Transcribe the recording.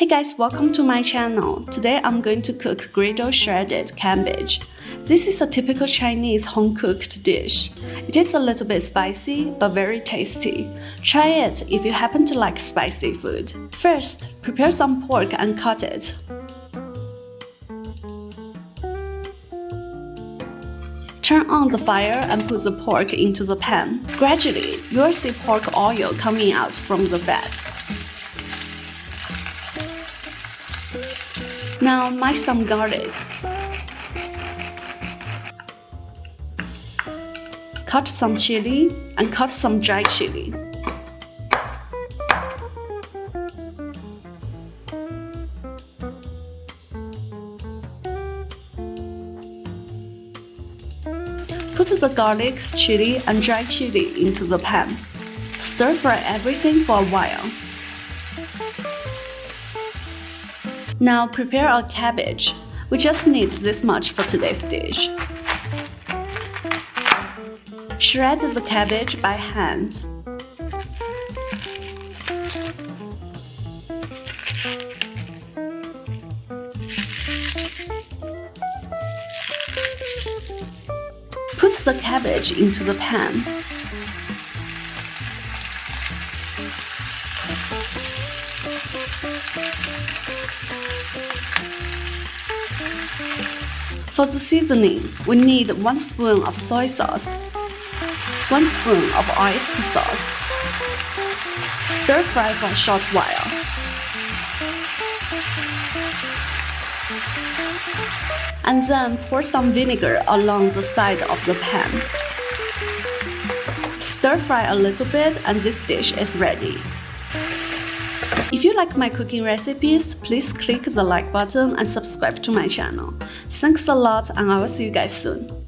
Hey guys, welcome to my channel. Today I'm going to cook griddle shredded cabbage. This is a typical Chinese home-cooked dish. It is a little bit spicy, but very tasty. Try it if you happen to like spicy food. First, prepare some pork and cut it. Turn on the fire and put the pork into the pan. Gradually, you'll see pork oil coming out from the fat. Now mash some garlic. Cut some chili and cut some dry chili. Put the garlic, chili, and dry chili into the pan. Stir fry everything for a while. Now prepare our cabbage. We just need this much for today's dish. Shred the cabbage by hand. Put the cabbage into the pan. For the seasoning, we need 1 spoon of soy sauce, 1 spoon of oyster sauce. Stir fry for a short while. And then pour some vinegar along the side of the pan. Stir fry a little bit and this dish is ready. If you like my cooking recipes, please click the like button and subscribe to my channel. Thanks a lot and I will see you guys soon.